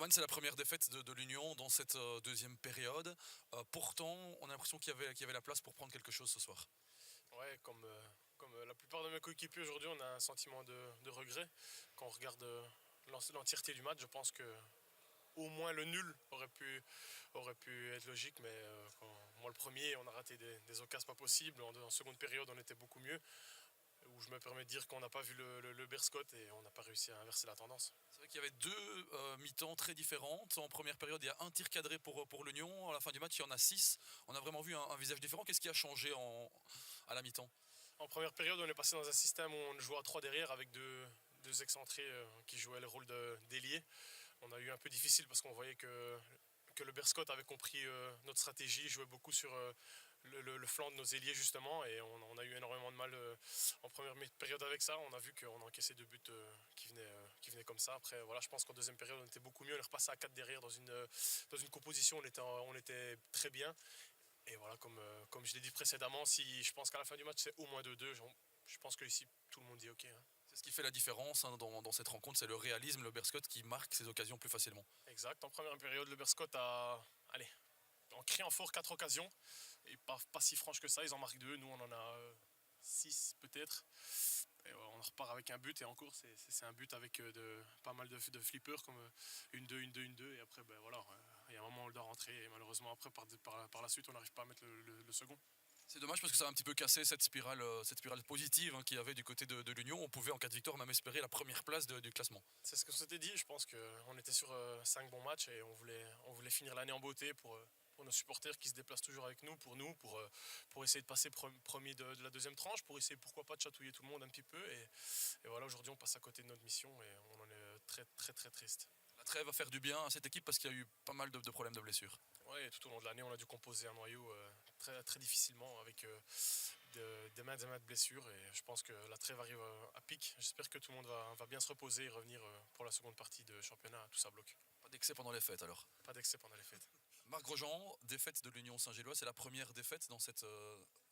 Roman, c'est la première défaite de l'Union dans cette deuxième période. Pourtant, on a l'impression qu'il y avait la place pour prendre quelque chose ce soir. Ouais, comme la plupart de mes coéquipiers aujourd'hui, on a un sentiment de regret. Quand on regarde l'entièreté du match, je pense que au moins le nul aurait pu être logique, mais moi le premier, on a raté des occasions pas possibles. En seconde période, on était beaucoup mieux. Où je me permets de dire qu'on n'a pas vu le Berscott et on n'a pas réussi à inverser la tendance. C'est vrai qu'il y avait deux mi-temps très différentes. En première période, il y a un tir cadré pour l'Union. À la fin du match, il y en a six. On a vraiment vu un visage différent. Qu'est-ce qui a changé à la mi-temps? En première période, on est passé dans un système où on jouait à 3 derrière avec deux excentrés qui jouaient le rôle d'ailier. On a eu un peu difficile parce qu'on voyait que le Berscott avait compris notre stratégie, jouait beaucoup sur le flanc de nos ailiers justement et on a eu énormément de mal en première période avec ça. On a vu qu'on a encaissé deux buts qui venaient comme ça. Après voilà, je pense qu'en deuxième période on était beaucoup mieux, on est repassé à 4 derrière dans une composition, on était très bien. Et voilà, comme je l'ai dit précédemment, si je pense qu'à la fin du match c'est au moins 2-2, je pense que ici tout le monde dit ok, hein. C'est ce qui fait la différence dans cette rencontre, c'est le réalisme, le Berscott qui marque ses occasions plus facilement. Exact, en première période le Berscott a, allez, en criant fort 4 occasions, et pas si franche que ça, ils en marquent 2, nous on en a 6 peut-être. Et on repart avec un but et en cours c'est un but avec pas mal de flippers comme une 2 une 2 une 2 et après ben voilà, il y a un moment où on doit rentrer et malheureusement après par la suite on n'arrive pas à mettre le second. C'est dommage parce que ça a un petit peu cassé cette spirale positive qu'il y avait du côté de l'Union. On pouvait en cas de victoire même espérer la première place du classement. C'est ce qu'on s'était dit, je pense qu'on était sur 5 bons matchs et on voulait finir l'année en beauté pour nos supporters qui se déplacent toujours avec nous, pour essayer de passer premier de la deuxième tranche, pour essayer pourquoi pas de chatouiller tout le monde un petit peu. Et voilà, aujourd'hui on passe à côté de notre mission et on en est très très très triste. La trêve va faire du bien à cette équipe parce qu'il y a eu pas mal de problèmes de blessures. Ouais, tout au long de l'année on a dû composer un noyau très, très difficilement avec des mains de blessures et je pense que la trêve arrive à pic. J'espère que tout le monde va bien se reposer et revenir pour la seconde partie de championnat, tout ça bloque. Pas d'excès pendant les fêtes alors. Pas d'excès pendant les fêtes. Marc Grosjean, défaite de l'Union Saint-Gilloise, c'est la première défaite dans cette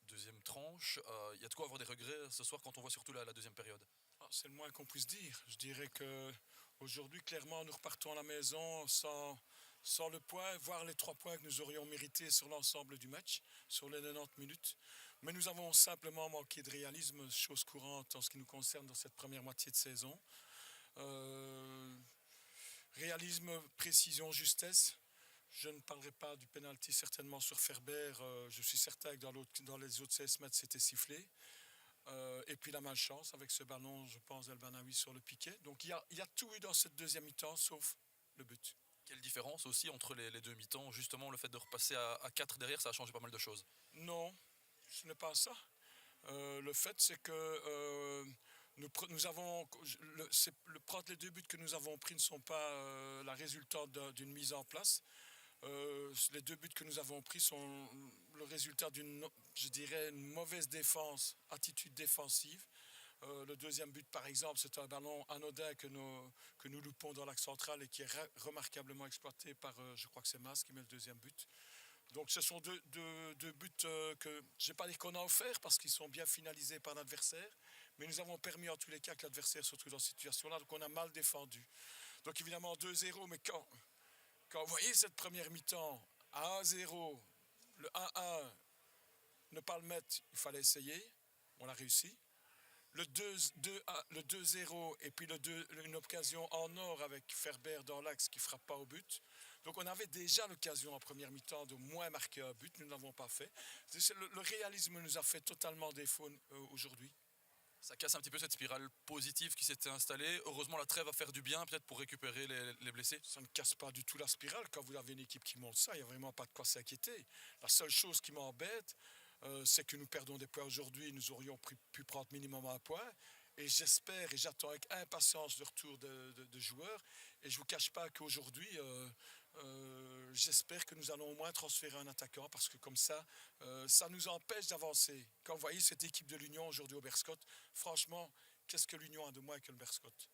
deuxième tranche. Il y a de quoi avoir des regrets ce soir quand on voit surtout la deuxième période. Ah, c'est le moins qu'on puisse dire. Je dirais que aujourd'hui, clairement, nous repartons à la maison sans le point, voire les 3 points que nous aurions mérités sur l'ensemble du match, sur les 90 minutes. Mais nous avons simplement manqué de réalisme, chose courante en ce qui nous concerne dans cette première moitié de saison. Euh, Réalisme, précision, justesse. Je ne parlerai pas du penalty certainement sur Ferber. Je suis certain que dans les autres 16 mètres, c'était sifflé. Et puis la malchance avec ce ballon, je pense, d'El Banawi sur le piquet. Donc il y a tout eu dans cette deuxième mi-temps, sauf le but. Quelle différence aussi entre les deux mi-temps. Justement, le fait de repasser à 4 derrière, ça a changé pas mal de choses. Non, ce n'est pas ça. Le fait, c'est que nous avons. Prendre les 2 buts que nous avons pris ne sont pas la résultante d'une mise en place. Les 2 buts que nous avons pris sont le résultat d'une, je dirais, une mauvaise défense, attitude défensive. Le deuxième but, par exemple, c'est un ballon anodin que nous loupons dans l'axe central et qui est remarquablement exploité par, je crois que c'est Mas qui met le deuxième but. Donc ce sont deux buts que je ne vais pas dire qu'on a offerts parce qu'ils sont bien finalisés par l'adversaire, mais nous avons permis en tous les cas que l'adversaire se trouve dans cette situation-là, donc on a mal défendu. Donc évidemment 2-0, mais quand vous voyez cette première mi-temps à 1-0, le 1-1, ne pas le mettre, il fallait essayer, on l'a réussi. Le 2-0 et puis une occasion en or avec Ferber dans l'axe qui ne frappe pas au but. Donc on avait déjà l'occasion en première mi-temps de moins marquer un but, nous ne l'avons pas fait. Le réalisme nous a fait totalement défaut aujourd'hui. Ça casse un petit peu cette spirale positive qui s'était installée. Heureusement, la trêve va faire du bien, peut-être pour récupérer les blessés. Ça ne casse pas du tout la spirale. Quand vous avez une équipe qui monte ça, il n'y a vraiment pas de quoi s'inquiéter. La seule chose qui m'embête, c'est que nous perdons des points aujourd'hui. Nous aurions pu prendre minimum un point. Et j'espère et j'attends avec impatience le retour de joueurs. Et je ne vous cache pas qu'aujourd'hui, j'espère que nous allons au moins transférer un attaquant parce que comme ça, ça nous empêche d'avancer. Quand vous voyez cette équipe de l'Union aujourd'hui au Berscott, franchement, qu'est-ce que l'Union a de moins que le Berscott?